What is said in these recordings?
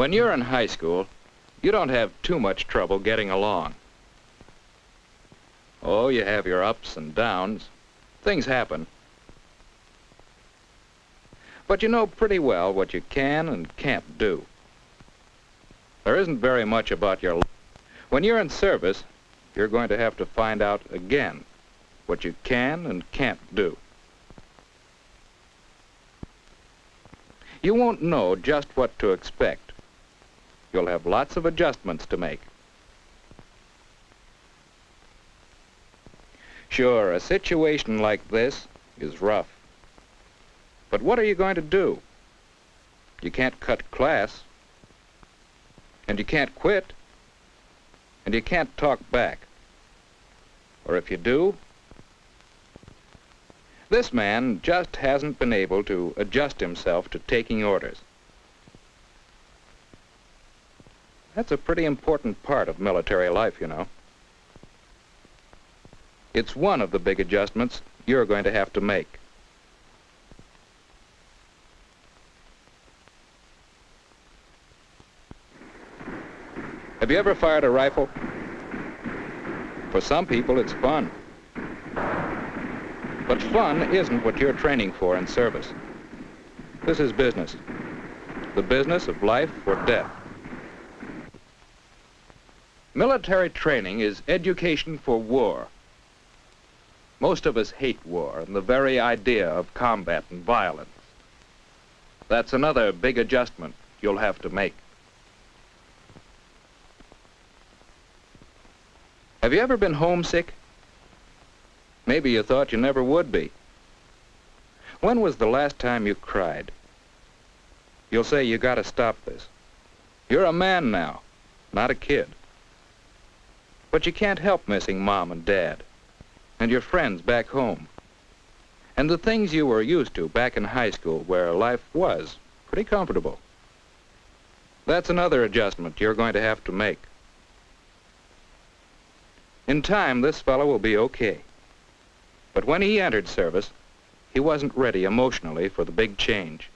When you're in high school, you don't have too much trouble getting along. Oh, you have your ups and downs. Things happen. But you know pretty well what you can and can't do. There isn't very much about your life. When you're in service, you're going to have to find out again what you can and can't do. You won't know just what to expect. You'll have lots of adjustments to make. Sure, a situation like this is rough. But what are you going to do? You can't cut class. And you can't quit. And you can't talk back. Or if you do, this man just hasn't been able to adjust himself to taking orders. That's a pretty important part of military life, you know. It's one of the big adjustments you're going to have to make. Have you ever fired a rifle? For some people, it's fun. But fun isn't what you're training for in service. This is business. The business of life or death. Military training is education for war. Most of us hate war and the very idea of combat and violence. That's another big adjustment you'll have to make. Have you ever been homesick? Maybe you thought you never would be. When was the last time you cried? You'll say you gotta stop this. You're a man now, not a kid. But you can't help missing Mom and Dad, and your friends back home, and the things you were used to back in high school where life was pretty comfortable. That's another adjustment you're going to have to make. In time, this fellow will be okay. But when he entered service, he wasn't ready emotionally for the big change.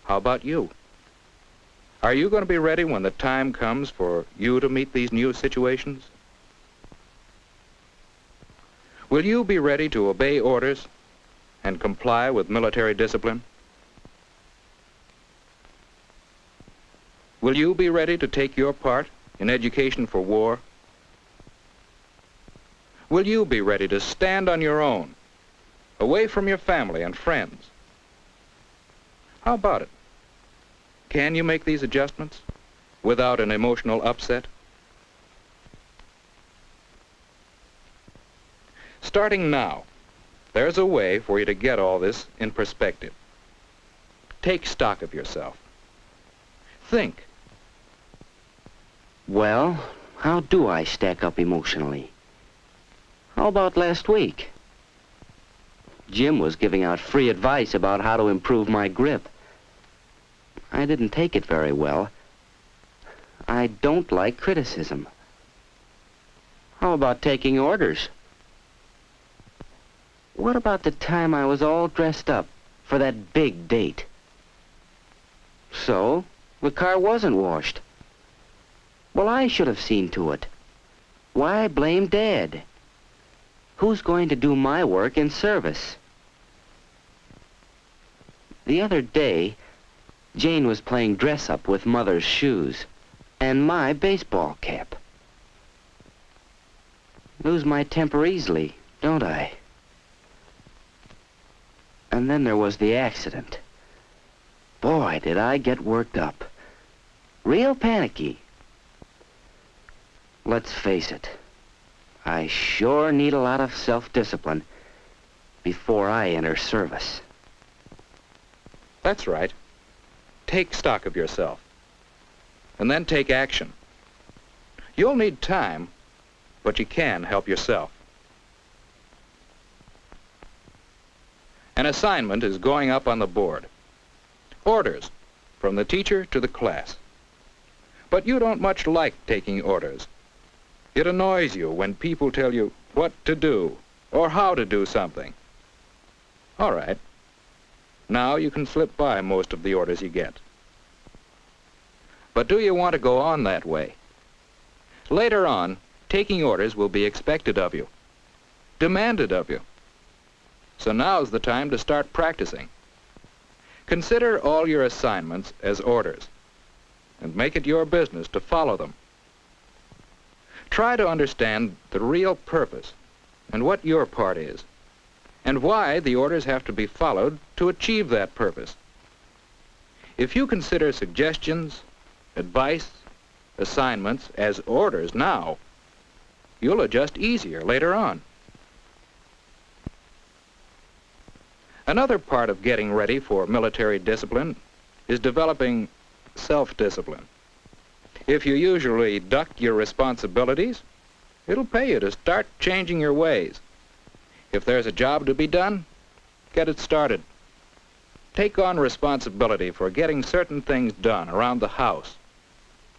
How about you? Are you going to be ready when the time comes for you to meet these new situations? Will you be ready to obey orders and comply with military discipline? Will you be ready to take your part in education for war? Will you be ready to stand on your own, away from your family and friends? How about it? Can you make these adjustments without an emotional upset? Starting now, there's a way for you to get all this in perspective. Take stock of yourself. Think. Well, how do I stack up emotionally? How about last week? Jim was giving out free advice about how to improve my grip. I didn't take it very well. I don't like criticism. How about taking orders? What about the time I was all dressed up for that big date? So, the car wasn't washed. Well, I should have seen to it. Why blame Dad? Who's going to do my work in service? The other day, Jane was playing dress-up with Mother's shoes and my baseball cap. Lose my temper easily, don't I? And then there was the accident. Boy, did I get worked up. Real panicky. Let's face it. I sure need a lot of self-discipline before I enter service. That's right. Take stock of yourself, and then take action. You'll need time, but you can help yourself. An assignment is going up on the board. Orders, from the teacher to the class. But you don't much like taking orders. It annoys you when people tell you what to do or how to do something. All right. Now you can slip by most of the orders you get. But do you want to go on that way? Later on, taking orders will be expected of you, demanded of you. So now's the time to start practicing. Consider all your assignments as orders, and make it your business to follow them. Try to understand the real purpose and what your part is, and why the orders have to be followed to achieve that purpose. If you consider suggestions, advice, assignments as orders now, you'll adjust easier later on. Another part of getting ready for military discipline is developing self-discipline. If you usually duck your responsibilities, it'll pay you to start changing your ways. If there's a job to be done, get it started. Take on responsibility for getting certain things done around the house,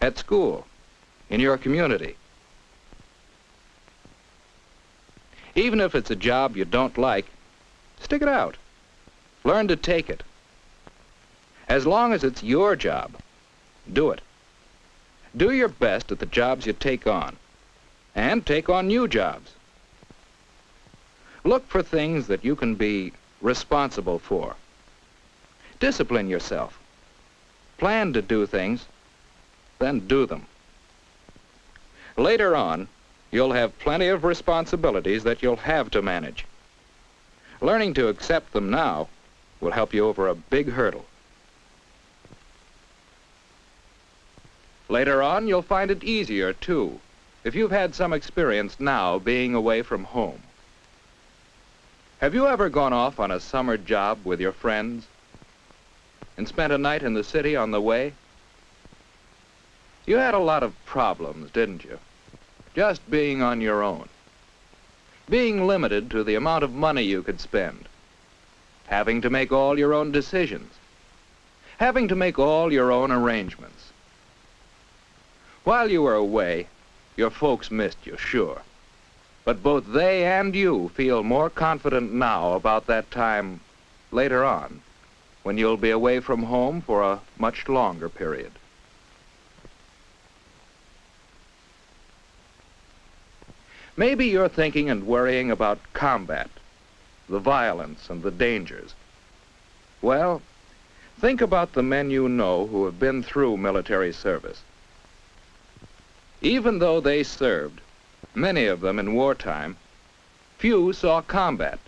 at school, in your community. Even if it's a job you don't like, stick it out. Learn to take it. As long as it's your job, do it. Do your best at the jobs you take on, and take on new jobs. Look for things that you can be responsible for. Discipline yourself. Plan to do things, then do them. Later on, you'll have plenty of responsibilities that you'll have to manage. Learning to accept them now will help you over a big hurdle. Later on, you'll find it easier, too, if you've had some experience now being away from home. Have you ever gone off on a summer job with your friends and spent a night in the city on the way? You had a lot of problems, didn't you? Just being on your own. Being limited to the amount of money you could spend. Having to make all your own decisions. Having to make all your own arrangements. While you were away, your folks missed you, sure. But both they and you feel more confident now about that time later on, when you'll be away from home for a much longer period. Maybe you're thinking and worrying about combat, the violence and the dangers. Well, think about the men you know who have been through military service. Even though they served, many of them in wartime, few saw combat.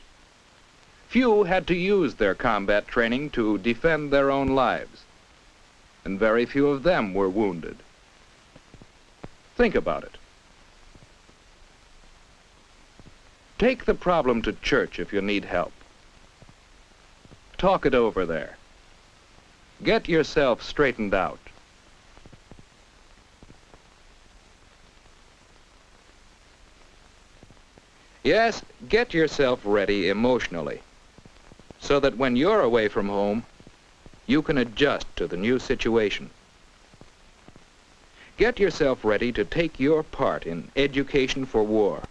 Few had to use their combat training to defend their own lives, and very few of them were wounded. Think about it. Take the problem to church if you need help. Talk it over there. Get yourself straightened out. Yes, get yourself ready emotionally, so that when you're away from home, you can adjust to the new situation. Get yourself ready to take your part in education for war.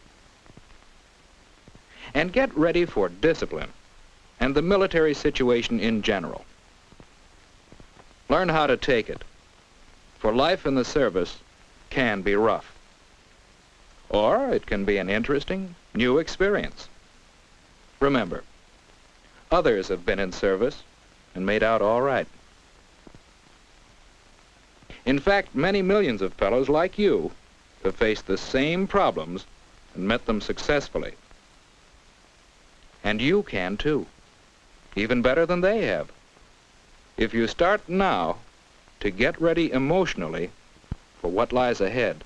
And get ready for discipline and the military situation in general. Learn how to take it, for life in the service can be rough. Or it can be an interesting, new experience. Remember, others have been in service and made out all right. In fact, many millions of fellows like you have faced the same problems and met them successfully. And you can too, even better than they have. If you start now to get ready emotionally for what lies ahead.